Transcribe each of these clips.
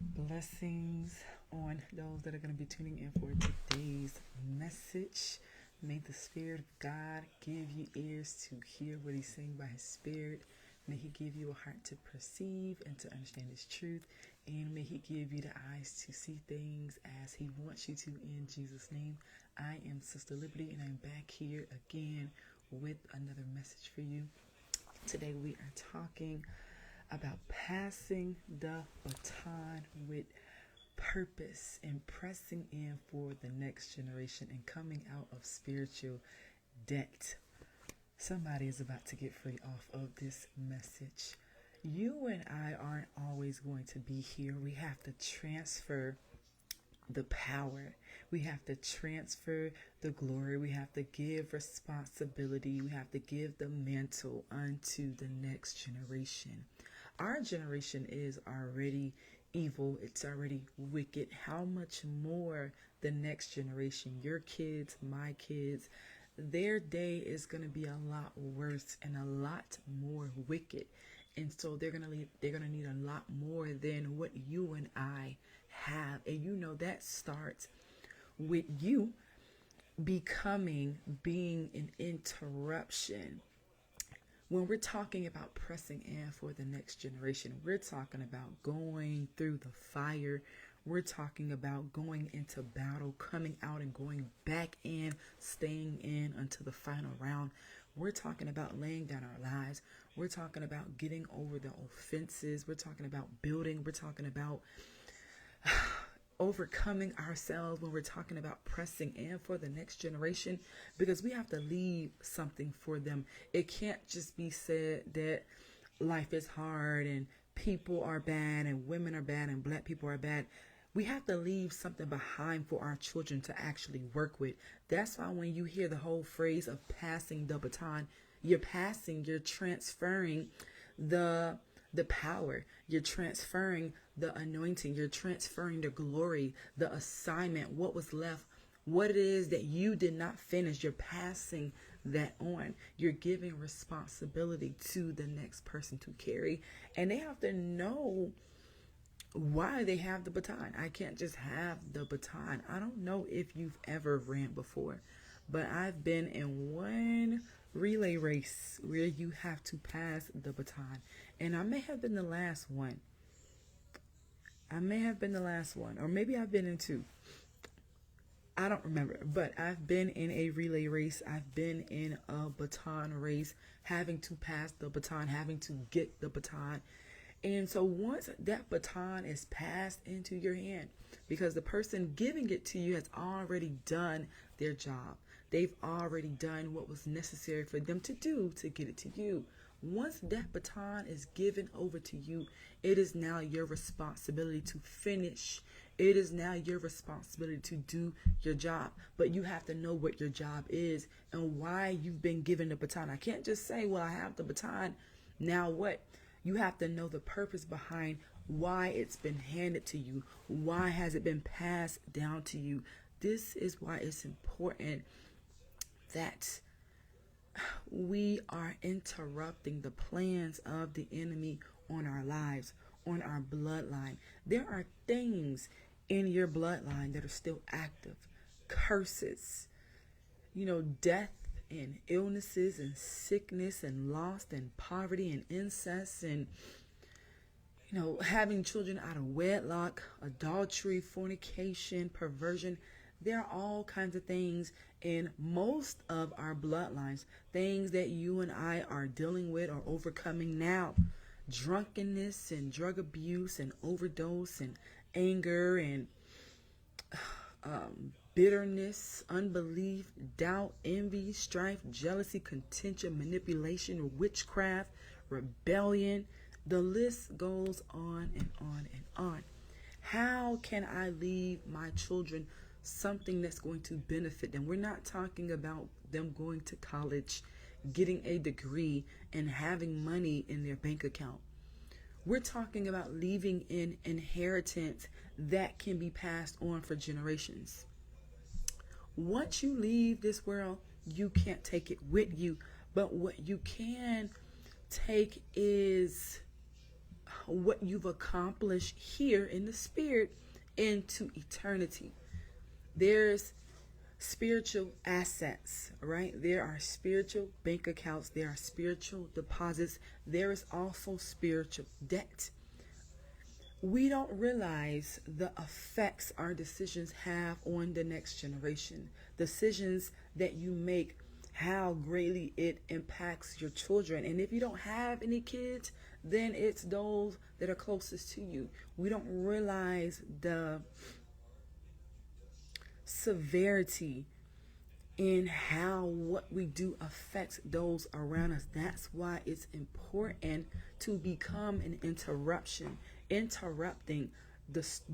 Blessings on those that are going to be tuning in for today's message. May the Spirit of God give you ears to hear what He's saying by His Spirit. May He give you a heart to perceive and to understand His truth. And may He give you the eyes to see things as He wants you to, in Jesus' name. I am Sister Liberty, and I'm back here again with another message for you. Today we are talking about passing the baton with purpose and pressing in for the next generation and coming out of spiritual debt. Somebody is about to get free off of this message. You and I aren't always going to be here. We have to transfer the power. We have to transfer the glory. We have to give responsibility. We have to give the mantle unto the next generation. Our generation is already evil. It's already wicked. How much more the next generation, your kids, my kids, their day is going to be a lot worse and a lot more wicked. And so they're going to need a lot more than what you and I have. And you know that starts with you being an interruption. When we're talking about pressing in for the next generation, we're talking about going through the fire. We're talking about going into battle, coming out and going back in, staying in until the final round. We're talking about laying down our lives. We're talking about getting over the offenses. We're talking about building. We're talking about overcoming ourselves when we're talking about pressing in for the next generation, because we have to leave something for them. It can't just be said that life is hard and people are bad and women are bad and black people are bad. We have to leave something behind for our children to actually work with. That's why when you hear the whole phrase of passing the baton, you're transferring the power, you're transferring the anointing, you're transferring the glory, the assignment, what was left, what it is that you did not finish. You're passing that on. You're giving responsibility to the next person to carry, and they have to know why they have the baton. I can't just have the baton. I don't know if you've ever ran before, but I've been in one relay race where you have to pass the baton. And I may have been the last one. Or maybe I've been in two. I don't remember, but I've been in a relay race. I've been in a baton race, having to pass the baton, having to get the baton. And so once that baton is passed into your hand, because the person giving it to you has already done their job. They've already done what was necessary for them to do to get it to you. Once that baton is given over to you, it is now your responsibility to finish. It is now your responsibility to do your job. But you have to know what your job is and why you've been given the baton. I can't just say, well, I have the baton. Now what? You have to know the purpose behind why it's been handed to you. Why has it been passed down to you? This is why it's important that we are interrupting the plans of the enemy on our lives, on our bloodline. There are things in your bloodline that are still active. Curses, death and illnesses and sickness and loss and poverty and incest and, having children out of wedlock, adultery, fornication, perversion. There are all kinds of things in most of our bloodlines, things that you and I are dealing with or overcoming now. Drunkenness and drug abuse and overdose and anger and bitterness, unbelief, doubt, envy, strife, jealousy, contention, manipulation, witchcraft, rebellion. The list goes on and on and on. How can I leave my children something that's going to benefit them? We're not talking about them going to college, getting a degree, and having money in their bank account. We're talking about leaving an inheritance that can be passed on for generations. Once you leave this world, you can't take it with you. But what you can take is what you've accomplished here in the spirit into eternity. There's spiritual assets, right? There are spiritual bank accounts. There are spiritual deposits. There is also spiritual debt. We don't realize the effects our decisions have on the next generation. Decisions that you make, how greatly it impacts your children. And if you don't have any kids, then it's those that are closest to you. We don't realize the severity in how what we do affects those around us. That's why it's important to become an interrupting,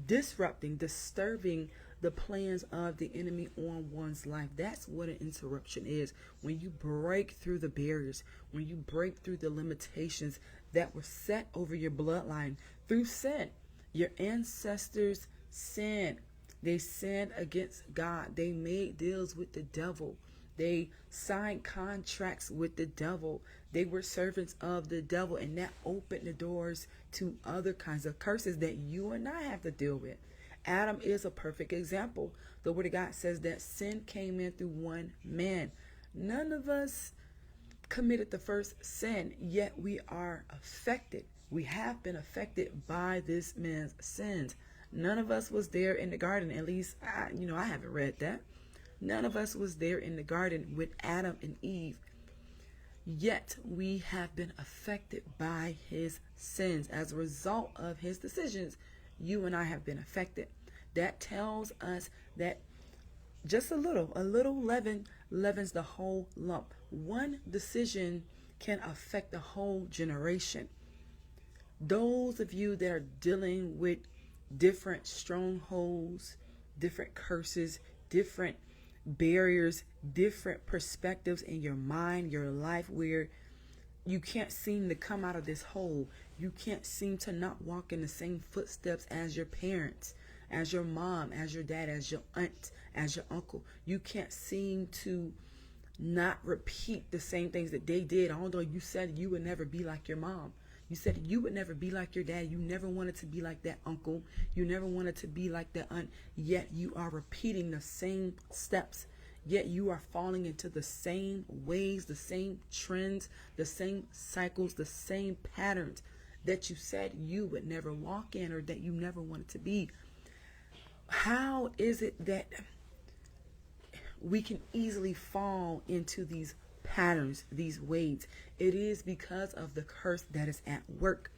disturbing the plans of the enemy on one's life. That's what an interruption is. When you break through the barriers, when you break through the limitations that were set over your bloodline through sin. Your ancestors sinned. They sinned against God. They made deals with the devil. They signed contracts with the devil. They were servants of the devil, and that opened the doors to other kinds of curses that you and I have to deal with. Adam is a perfect example. The Word of God says that sin came in through one man. None of us committed the first sin, yet we are affected. We have been affected by this man's sins. None of us was there in the garden. At least, I haven't read that. None of us was there in the garden with Adam and Eve. Yet we have been affected by his sins. As a result of his decisions, you and I have been affected. That tells us that just a little leaven leavens the whole lump. One decision can affect the whole generation. Those of you that are dealing with different strongholds, different curses, different barriers, different perspectives in your mind, your life, where you can't seem to come out of this hole. You can't seem to not walk in the same footsteps as your parents, as your mom, as your dad, as your aunt, as your uncle. You can't seem to not repeat the same things that they did, although you said you would never be like your mom. You said you would never be like your dad. You never wanted to be like that uncle. You never wanted to be like that aunt. Yet you are repeating the same steps. Yet you are falling into the same ways, the same trends, the same cycles, the same patterns that you said you would never walk in or that you never wanted to be. How is it that we can easily fall into these patterns, these ways? It is because of the curse that is at work.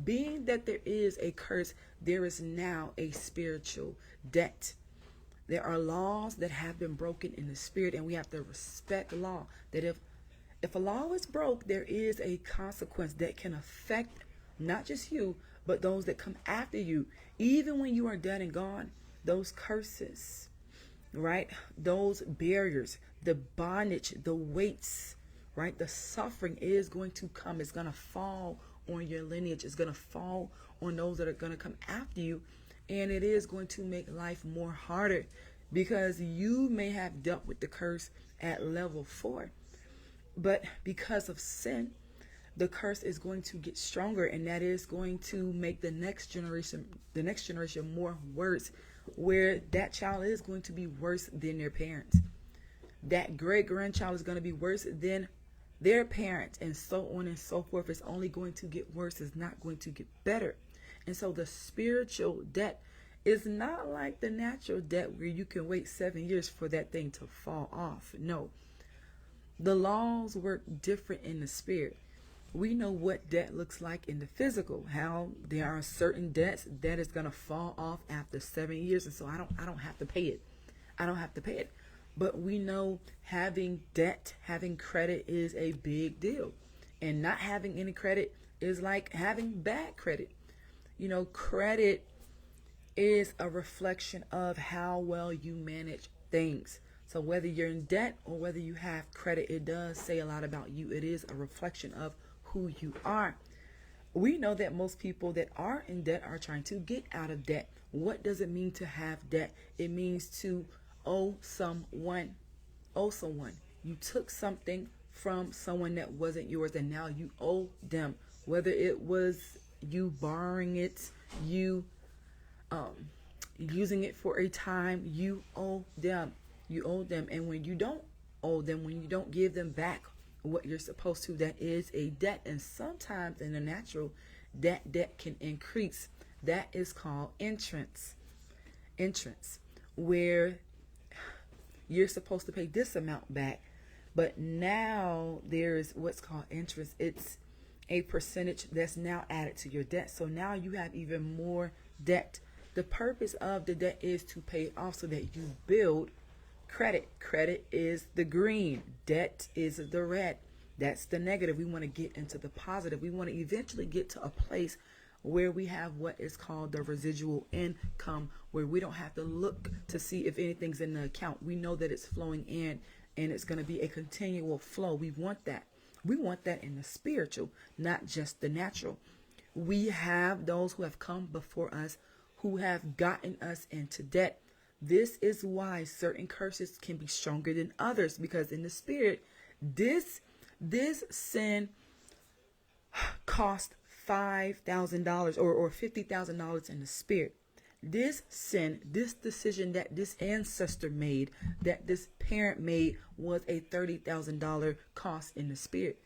Being that there is a curse, there is now a spiritual debt. There are laws that have been broken in the spirit, and we have to respect law. That if a law is broke, there is a consequence that can affect not just you, but those that come after you. Even when you are dead and gone, those curses, right? Those barriers, the bondage, the weights, right? The suffering is going to come. It's going to fall on your lineage. It's going to fall on those that are going to come after you. And it is going to make life more harder because you may have dealt with the curse at level 4. But because of sin, the curse is going to get stronger, and that is going to make the next generation more worse, where that child is going to be worse than their parents. That great-grandchild is going to be worse than their parents, and so on and so forth. It's only going to get worse. It's not going to get better. And so the spiritual debt is not like the natural debt where you can wait 7 years for that thing to fall off. No. The laws work different in the spirit. We know what debt looks like in the physical, how there are certain debts that is going to fall off after 7 years. And so I don't have to pay it. I don't have to pay it. But we know having debt, having credit is a big deal. And not having any credit is like having bad credit. You know, credit is a reflection of how well you manage things. So whether you're in debt or whether you have credit, it does say a lot about you. It is a reflection of who you are. We know that most people that are in debt are trying to get out of debt. What does it mean to have debt? It means to owe someone. You took something from someone that wasn't yours and now you owe them. Whether it was you borrowing it, you using it for a time, you owe them. You owe them. And when you don't owe them, when you don't give them back what you're supposed to, that is a debt. And sometimes in the natural, that debt can increase. That is called interest, where you're supposed to pay this amount back, but now there's what's called interest. It's a percentage that's now added to your debt. So now you have even more debt. The purpose of the debt is to pay off so that you build credit. Credit is the green. Debt is the red. That's the negative. We want to get into the positive. We want to eventually get to a place where we have what is called the residual income, where we don't have to look to see if anything's in the account. We know that it's flowing in and it's going to be a continual flow. We want that. We want that in the spiritual, not just the natural. We have those who have come before us who have gotten us into debt. This is why certain curses can be stronger than others, because in the spirit, this sin cost $5,000 or $50,000 in the spirit. This sin, this decision that this ancestor made, that this parent made, was a $30,000 cost in the spirit.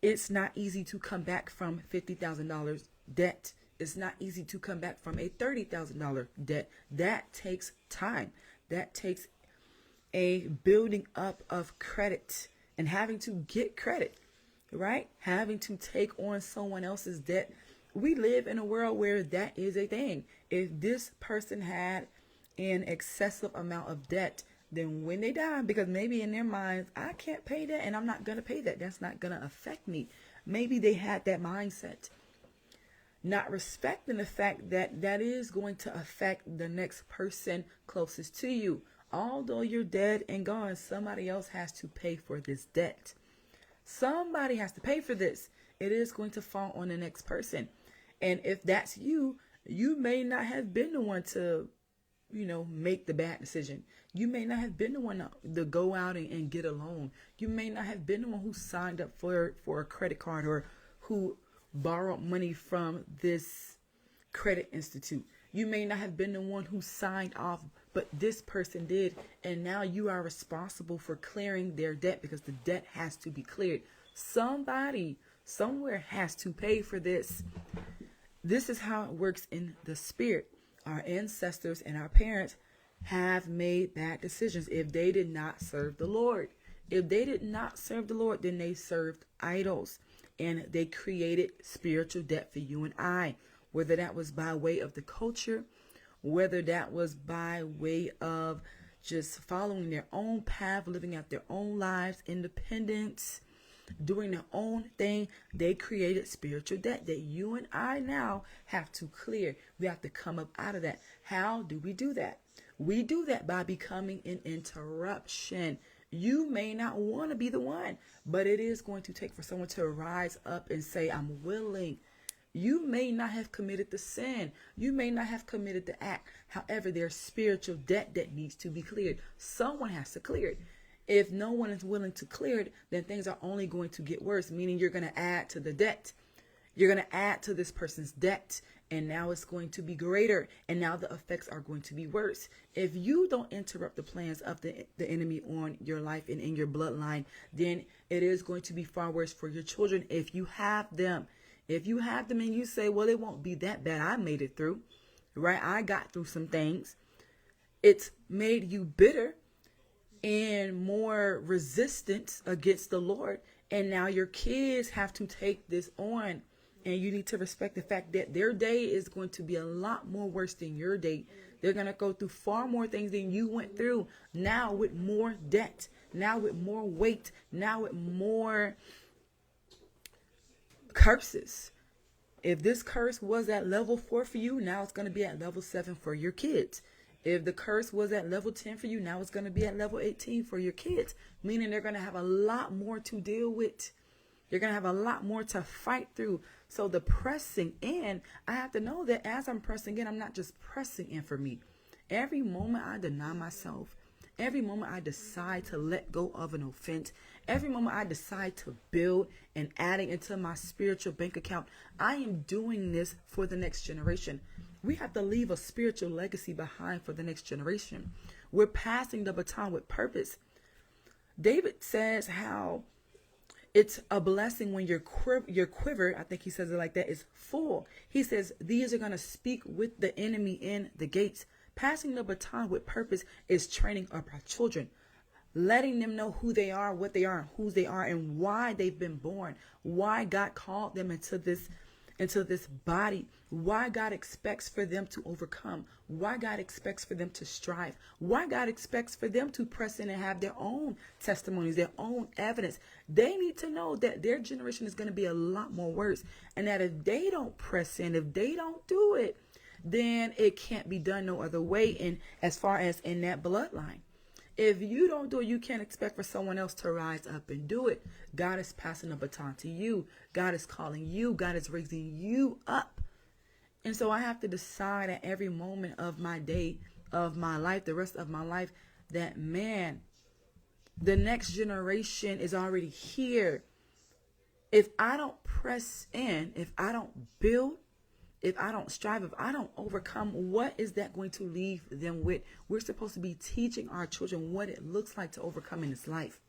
It's not easy to come back from $50,000 debt. It's not easy to come back from a $30,000 debt. That takes time. That takes a building up of credit and having to get credit, right? Having to take on someone else's debt. We live in a world where that is a thing. If this person had an excessive amount of debt, then when they die, because maybe in their minds, I can't pay that and I'm not going to pay that. That's not going to affect me. Maybe they had that mindset, not respecting the fact that that is going to affect the next person closest to you. Although you're dead and gone, somebody else has to pay for this debt. Somebody has to pay for this. It is going to fall on the next person. And if that's you, you may not have been the one to, make the bad decision. You may not have been the one to go out and get a loan. You may not have been the one who signed up for a credit card or who borrowed money from this credit institute. You may not have been the one who signed off, but this person did. And now you are responsible for clearing their debt, because the debt has to be cleared. Somebody somewhere has to pay for this. This is how it works in the spirit. Our ancestors and our parents have made bad decisions if they did not serve the Lord. If they did not serve the Lord, then they served idols, and they created spiritual debt for you and I, whether that was by way of the culture, whether that was by way of just following their own path, living out their own lives, independence, doing their own thing. They created spiritual debt that you and I now have to clear. We have to come up out of that. How do we do that? We do that by becoming an interruption. You may not want to be the one, but it is going to take for someone to rise up and say, I'm willing. You may not have committed the sin. You may not have committed the act. However, there's spiritual debt that needs to be cleared. Someone has to clear it. If no one is willing to clear it, then things are only going to get worse, meaning you're going to add to the debt. You're going to add to this person's debt, and now it's going to be greater, and now the effects are going to be worse. If you don't interrupt the plans of the enemy on your life and in your bloodline, then it is going to be far worse for your children if you have them. If you have them and you say, well, it won't be that bad. I made it through, right? I got through some things. It's made you bitter and more resistant against the Lord. And now your kids have to take this on. And you need to respect the fact that their day is going to be a lot more worse than your day. They're going to go through far more things than you went through. Now with more debt. Now with more weight. Now with more curses. If this curse was at level 4 for you, now it's going to be at level 7 for your kids. If the curse was at level 10 for you, now it's going to be at level 18 for your kids. Meaning they're going to have a lot more to deal with. You're going to have a lot more to fight through. So the pressing in, I have to know that as I'm pressing in, I'm not just pressing in for me. Every moment I deny myself, every moment I decide to let go of an offense, every moment I decide to build and adding into my spiritual bank account, I am doing this for the next generation. We have to leave a spiritual legacy behind for the next generation. We're passing the baton with purpose. David says how it's a blessing when your quiver, I think he says it like that, is full. He says, these are going to speak with the enemy in the gates. Passing the baton with purpose is training up our children, letting them know who they are, what they are, and whose they are, and why they've been born, why God called them into this body, why God expects for them to overcome, why God expects for them to strive, why God expects for them to press in and have their own testimonies, their own evidence. They need to know that their generation is going to be a lot more worse, and that if they don't press in, if they don't do it, then it can't be done no other way. And as far as in that bloodline, if you don't do it, you can't expect for someone else to rise up and do it. God is passing the baton to you. God is calling you. God is raising you up. And so I have to decide at every moment of my day, of my life, the rest of my life, that, man, the next generation is already here. If I don't press in, if I don't build, if I don't strive, if I don't overcome, what is that going to leave them with? We're supposed to be teaching our children what it looks like to overcome in this life.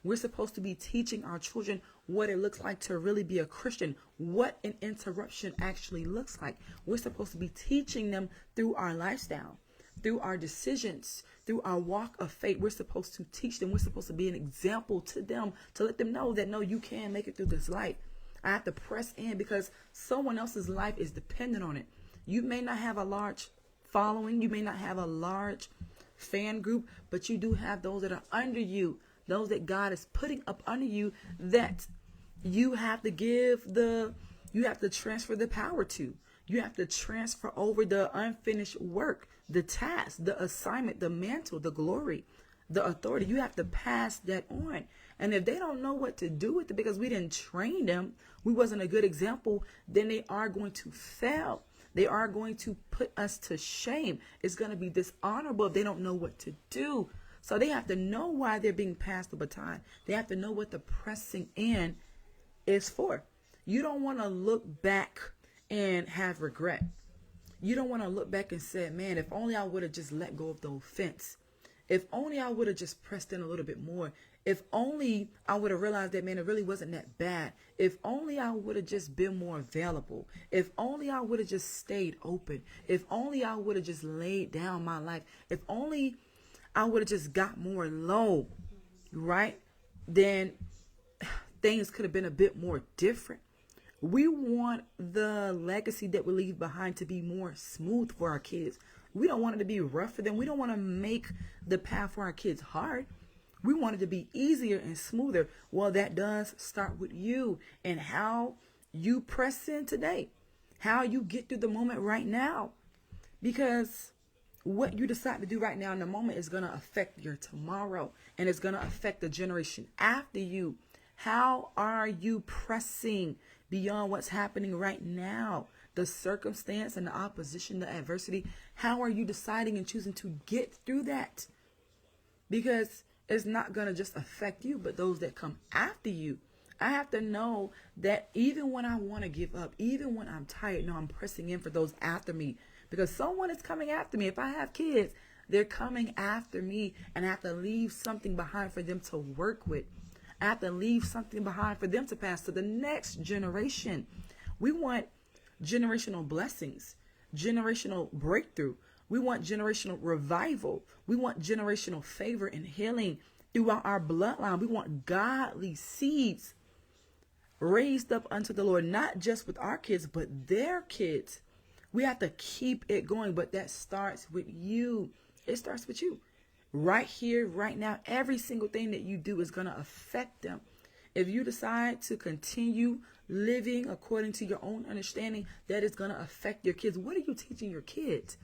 We're supposed to be teaching our children what it looks like to really be a Christian, what an interruption actually looks like. We're supposed to be teaching them through our lifestyle, through our decisions, through our walk of faith. We're supposed to teach them. We're supposed to be an example to them, to let them know that, no, you can make it through this life. I have to press in because someone else's life is dependent on it. You may not have a large following. You may not have a large fan group, but you do have those that are under you, those that God is putting up under you, that you have to you have to transfer the power to. You have to transfer over the unfinished work, the task, the assignment, the mantle, the glory, the authority. You have to pass that on. And if they don't know what to do with it because we didn't train them, we wasn't a good example, then they are going to fail. They are going to put us to shame. It's going to be dishonorable if they don't know what to do. So they have to know why they're being passed the baton. They have to know what the pressing in is for. You don't want to look back and have regret. You don't want to look back and say, man, if only I would have just let go of the offense. If only I would have just pressed in a little bit more. If only I would have realized that, man, it really wasn't that bad. If only I would have just been more available. If only I would have just stayed open. If only I would have just laid down my life. If only I would have just got more low, right? Then things could have been a bit more different. We want the legacy that we leave behind to be more smooth for our kids. We don't want it to be rough for them. We don't want to make the path for our kids hard. We want it to be easier and smoother. Well, that does start with you and how you press in today, how you get through the moment right now. Because what you decide to do right now in the moment is going to affect your tomorrow, and it's going to affect the generation after you. How are you pressing beyond what's happening right now? The circumstance and the opposition, the adversity. How are you deciding and choosing to get through that? Because it's not going to just affect you, but those that come after you. I have to know that even when I want to give up, even when I'm tired, no, I'm pressing in for those after me. Because someone is coming after me. If I have kids, they're coming after me, and I have to leave something behind for them to work with. I have to leave something behind for them to pass to the next generation. We want generational blessings, generational breakthrough. We want generational revival. We want generational favor and healing throughout our bloodline. We want godly seeds raised up unto the Lord, not just with our kids, but their kids. We have to keep it going, but that starts with you. It starts with you. Right here, right now, every single thing that you do is going to affect them. If you decide to continue living according to your own understanding, that is going to affect your kids. What are you teaching your kids?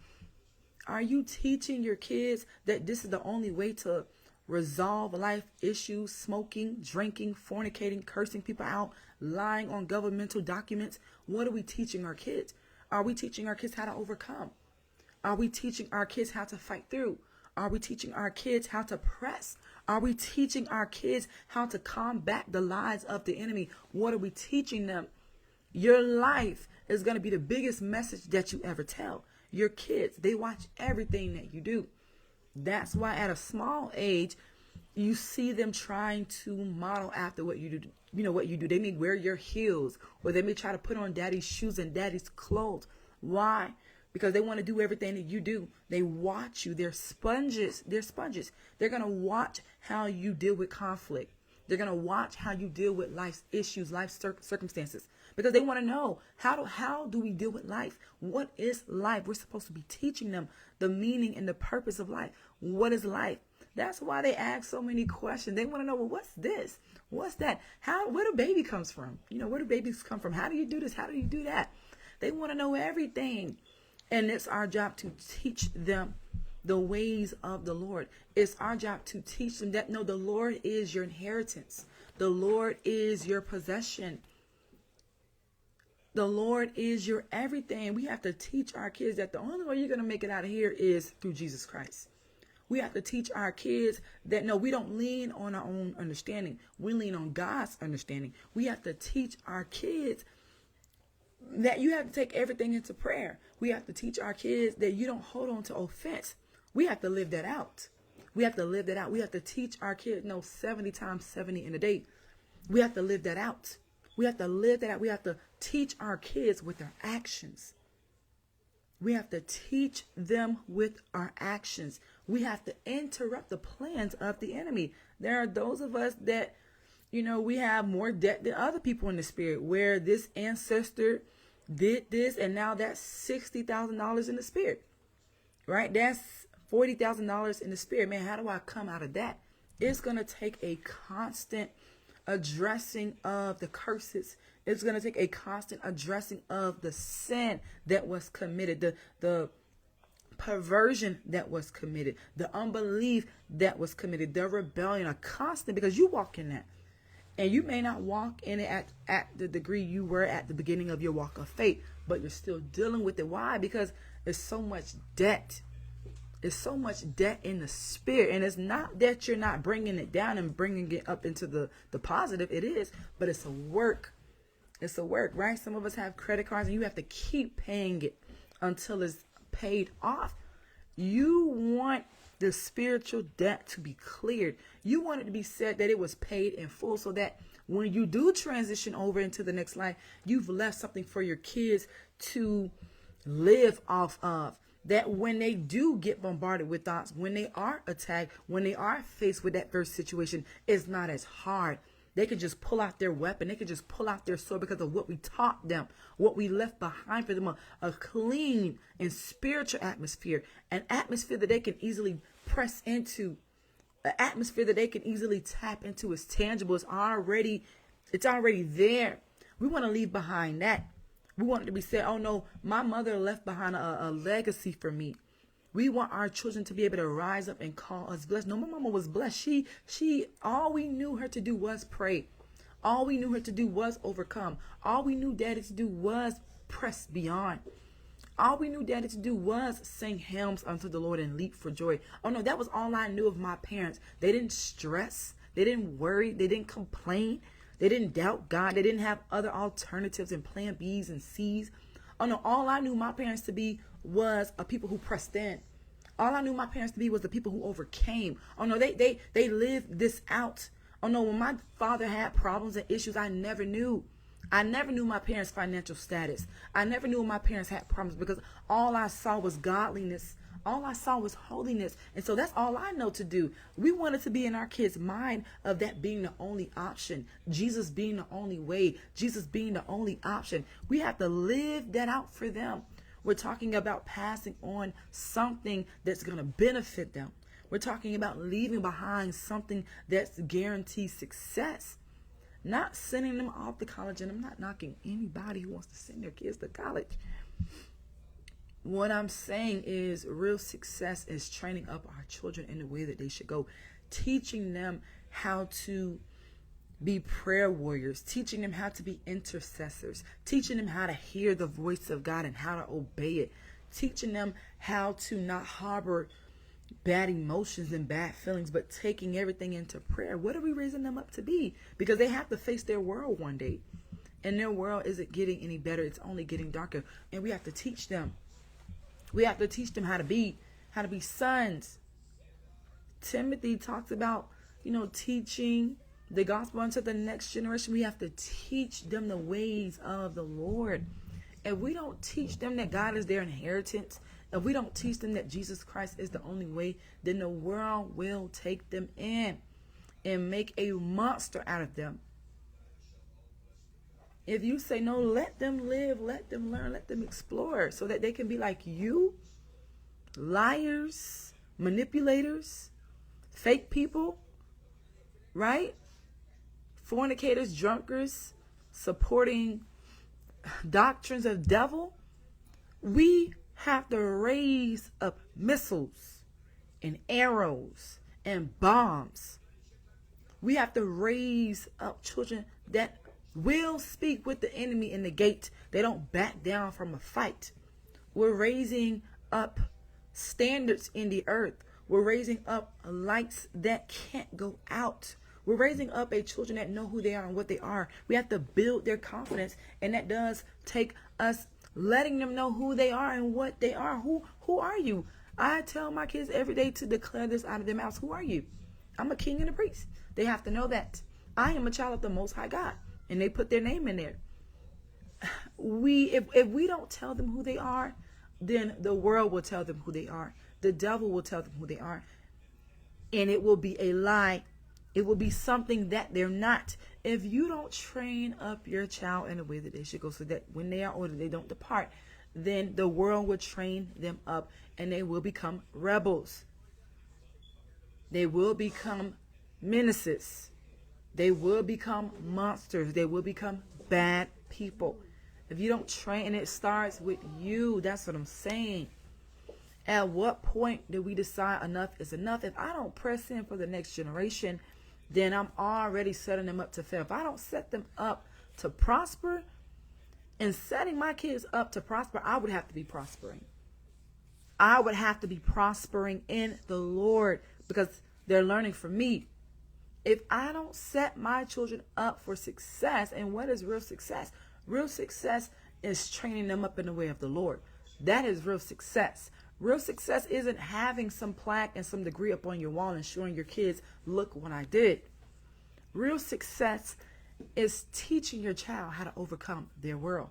Are you teaching your kids that this is the only way to resolve life issues? Smoking, drinking, fornicating, cursing people out, lying on governmental documents. What are we teaching our kids? Are we teaching our kids how to overcome? Are we teaching our kids how to fight through? Are we teaching our kids how to press? Are we teaching our kids how to combat the lies of the enemy? What are we teaching them? Your life is going to be the biggest message that you ever tell. Your kids, they watch everything that you do. That's why at a small age, you see them trying to model after what you do. You know what you do. They may wear your heels, or they may try to put on daddy's shoes and daddy's clothes. Why? Because they want to do everything that you do. They watch you. They're sponges. They're sponges. They're going to watch how you deal with conflict. They're going to watch how you deal with life's issues, life's circumstances. Because they want to know, how do we deal with life? What is life? We're supposed to be teaching them the meaning and the purpose of life. What is life? That's why they ask so many questions. They want to know, well, what's this? What's that? Where do baby comes from? Where do babies come from? How do you do this? How do you do that? They want to know everything. And it's our job to teach them the ways of the Lord. It's our job to teach them that, no, the Lord is your inheritance. The Lord is your possession. The Lord is your everything. We have to teach our kids that the only way you're going to make it out of here is through Jesus Christ. We have to teach our kids that, no, we don't lean on our own understanding. We lean on God's understanding. We have to teach our kids that you have to take everything into prayer. We have to teach our kids that you don't hold on to offense. We have to live that out. We have to live that out. We have to teach our kids, 70 times 70 in a day. We have to live that out. We have to live that out. We have to teach our kids with our actions. We have to teach them with our actions. We have to interrupt the plans of the enemy. There are those of us that, we have more debt than other people in the spirit, where this ancestor did this and now that's $60,000 in the spirit, right? That's $40,000 in the spirit. Man, how do I come out of that? It's going to take a constant addressing of the curses. It's going to take a constant addressing of the sin that was committed, the perversion that was committed, the unbelief that was committed, the rebellion, a constant, because you walk in that. And you may not walk in it at the degree you were at the beginning of your walk of faith, but you're still dealing with it. Why? Because there's so much debt. There's so much debt in the spirit. And it's not that you're not bringing it down and bringing it up into the positive. It is, but it's a work. It's a work, right? Some of us have credit cards and you have to keep paying it until it's paid off. You want the spiritual debt to be cleared. You want it to be said that it was paid in full, so that when you do transition over into the next life, you've left something for your kids to live off of. That when they do get bombarded with thoughts, when they are attacked, when they are faced with that first situation, it's not as hard. They can just pull out their weapon. They can just pull out their sword because of what we taught them, what we left behind for them, a clean and spiritual atmosphere, an atmosphere that they can easily press into, an atmosphere that they can easily tap into. It's tangible. It's already there. We want to leave behind that. We want it to be said, oh no, my mother left behind a legacy for me. We want our children to be able to rise up and call us blessed. No, my mama was blessed. She, all we knew her to do was pray. All we knew her to do was overcome. All we knew daddy to do was press beyond. All we knew daddy to do was sing hymns unto the Lord and leap for joy. Oh no, that was all I knew of my parents. They didn't stress. They didn't worry. They didn't complain. They didn't doubt God. They didn't have other alternatives and plan B's and C's. Oh no, all I knew my parents to be was a people who pressed in. All I knew my parents to be was the people who overcame. Oh no, they lived this out. Oh no, when my father had problems and issues, I never knew. I never knew my parents' financial status. I never knew my parents had problems, because all I saw was godliness. All I saw was holiness. And so that's all I know to do. We want it to be in our kids' mind of that being the only option. Jesus being the only way. Jesus being the only option. We have to live that out for them. We're talking about passing on something that's going to benefit them. We're talking about leaving behind something that's guaranteed success. Not sending them off to college. And I'm not knocking anybody who wants to send their kids to college. What I'm saying is real success is training up our children in the way that they should go. Teaching them how to be prayer warriors. Teaching them how to be intercessors. Teaching them how to hear the voice of God and how to obey it. Teaching them how to not harbor bad emotions and bad feelings, but taking everything into prayer. What are we raising them up to be? Because they have to face their world one day. And their world isn't getting any better. It's only getting darker. And we have to teach them. We have to teach them how to be sons. Timothy talks about, teaching the gospel unto the next generation. We have to teach them the ways of the Lord. If we don't teach them that God is their inheritance, if we don't teach them that Jesus Christ is the only way, then the world will take them in and make a monster out of them. If you say, no, let them live, let them learn, let them explore so that they can be like you, liars, manipulators, fake people, right? Fornicators, drunkards, supporting doctrines of devil. We have to raise up missiles and arrows and bombs. We have to raise up children that will speak with the enemy in the gate. They don't back down from a fight. We're raising up standards in the earth. We're raising up lights that can't go out. We're raising up a children that know who they are and what they are. We have to build their confidence, and that does take us letting them know who they are and what they are. Who are you? I tell my kids every day to declare this out of their mouths. Who are you? I'm a king and a priest. They have to know that I am a child of the Most High God, and they put their name in there. If we don't tell them who they are, then the world will tell them who they are. The devil will tell them who they are, and it will be a lie. It will be something that they're not. If you don't train up your child in the way that they should go, so that when they are older, they don't depart, then the world will train them up, and they will become rebels. They will become menaces. They will become monsters. They will become bad people. If you don't train, and it starts with you, that's what I'm saying. At what point do we decide enough is enough? If I don't press in for the next generation, then I'm already setting them up to fail. If I don't set them up to prosper, and setting my kids up to prosper, I would have to be prospering. I would have to be prospering in the Lord, because they're learning from me. If I don't set my children up for success, and what is real success? Real success is training them up in the way of the Lord. That is real success. Real success isn't having some plaque and some degree up on your wall and showing your kids, look what I did. Real success is teaching your child how to overcome their world.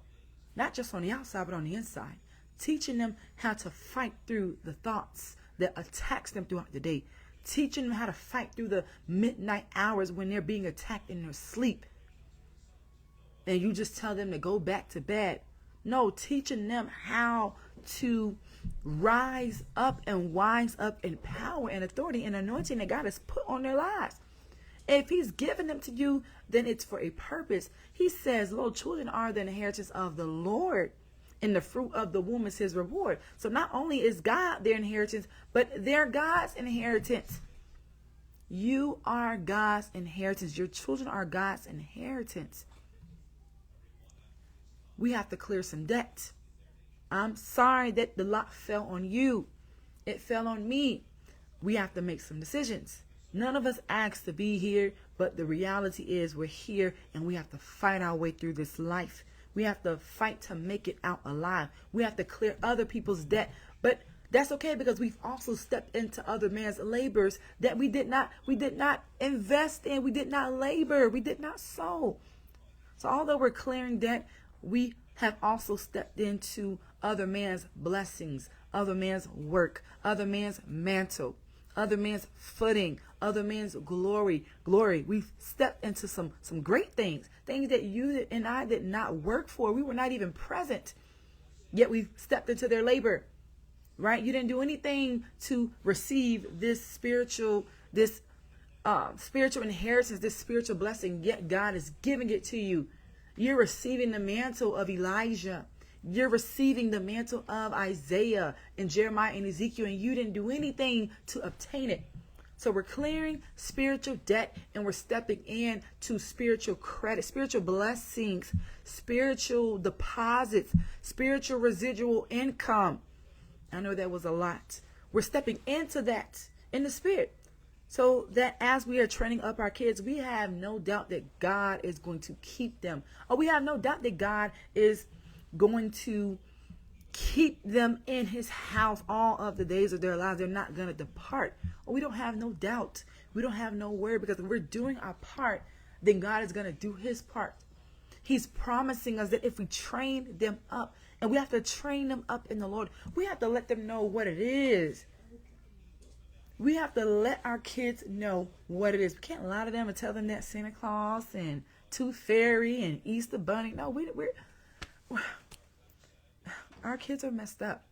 Not just on the outside, but on the inside. Teaching them how to fight through the thoughts that attacks them throughout the day. Teaching them how to fight through the midnight hours when they're being attacked in their sleep. And you just tell them to go back to bed. No, teaching them how to rise up and wise up in power and authority and anointing that God has put on their lives. If he's given them to you, then it's for a purpose. He says, little children are the inheritance of the Lord, and the fruit of the womb is his reward. So not only is God their inheritance, but they're God's inheritance. You are God's inheritance. Your children are God's inheritance. We have to clear some debt. I'm sorry that the lot fell on you. It fell on me. We have to make some decisions. None of us asked to be here, but the reality is we're here, and we have to fight our way through this life. We have to fight to make it out alive. We have to clear other people's debt. But that's okay, because we've also stepped into other man's labors that we did not invest in. We did not labor. We did not sow. So although we're clearing debt, we have also stepped into other man's blessings, other man's work, other man's mantle, other man's footing, other man's glory. We've stepped into some great things that you and I did not work for. We were not even present, yet we've stepped into their labor, right? You didn't do anything to receive this spiritual inheritance, this spiritual blessing, yet God is giving it to you. You're receiving the mantle of Elijah. You're receiving the mantle of Isaiah and Jeremiah and Ezekiel, and you didn't do anything to obtain it. So we're clearing spiritual debt, and we're stepping in to spiritual credit, spiritual blessings, spiritual deposits, spiritual residual income. I know that was a lot. We're stepping into that in the spirit. So that as we are training up our kids, we have no doubt that God is going to keep them. Or we have no doubt that God is going to keep them in his house all of the days of their lives. They're not going to depart. Or we don't have no doubt. We don't have no worry, because if we're doing our part, then God is going to do his part. He's promising us that if we train them up, and we have to train them up in the Lord, we have to let them know what it is. We have to let our kids know what it is. We can't lie to them and tell them that Santa Claus and Tooth Fairy and Easter Bunny. No, our kids are messed up.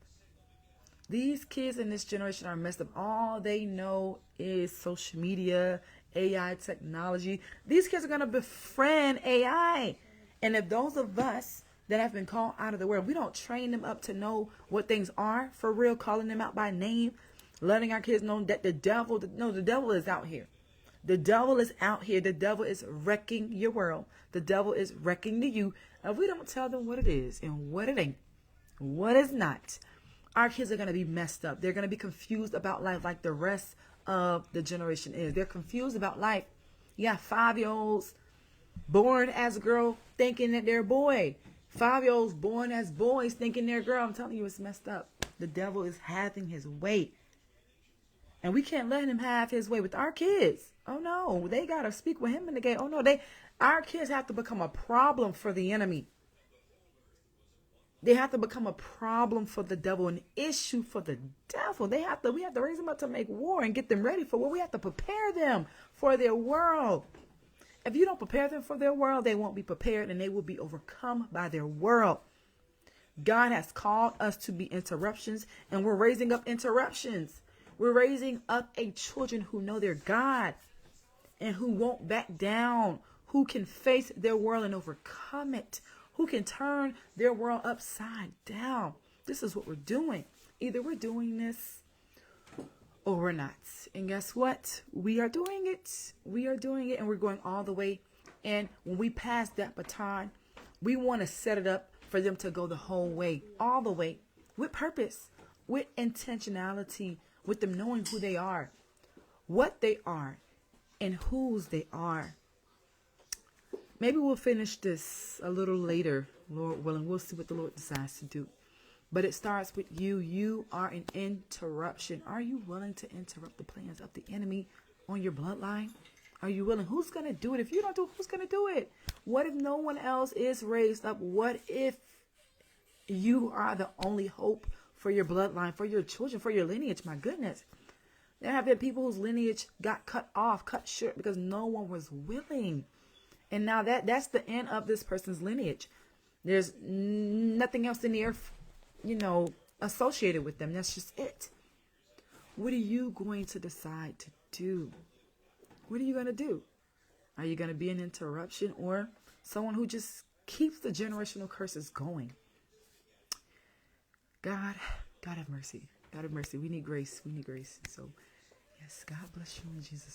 These kids in this generation are messed up. All they know is social media, AI technology. These kids are going to befriend AI. And if those of us that have been called out of the world, we don't train them up to know what things are for real, calling them out by name, letting our kids know that the devil is out here. The devil is out here. The devil is wrecking your world. The devil is wrecking the youth. If we don't tell them what it is and what it ain't, what is not, our kids are going to be messed up. They're going to be confused about life like the rest of the generation is. They're confused about life. You got 5-year-olds born as a girl thinking that they're a boy. 5-year-olds born as boys thinking they're a girl. I'm telling you, it's messed up. The devil is having his way. And we can't let him have his way with our kids. Oh no, they got to speak with him in the game. Oh no, our kids have to become a problem for the enemy. They have to become a problem for the devil, an issue for the devil. We have to raise them up to make war and get them ready for war. We have to prepare them for their world. If you don't prepare them for their world, they won't be prepared, and they will be overcome by their world. God has called us to be interruptions, and we're raising up interruptions. We're raising up children who know their God and who won't back down, who can face their world and overcome it, who can turn their world upside down. This is what we're doing. Either we're doing this or we're not. And guess what? We are doing it. We are doing it, and we're going all the way. And when we pass that baton, we want to set it up for them to go the whole way, all the way, with purpose, with intentionality, with them knowing who they are, what they are, and whose they are. Maybe we'll finish this a little later, Lord willing. We'll see what the Lord decides to do. But it starts with you. You are an interruption. Are you willing to interrupt the plans of the enemy on your bloodline? Are you willing? Who's going to do it? If you don't do it, who's going to do it? What if no one else is raised up? What if you are the only hope for your bloodline, for your children, for your lineage? My goodness. There have been people whose lineage got cut off, cut short, because no one was willing. And now that's the end of this person's lineage. There's nothing else in the earth, associated with them. That's just it. What are you going to decide to do? What are you going to do? Are you going to be an interruption or someone who just keeps the generational curses going? God have mercy. God have mercy. We need grace. We need grace. So, yes, God bless you in Jesus' name.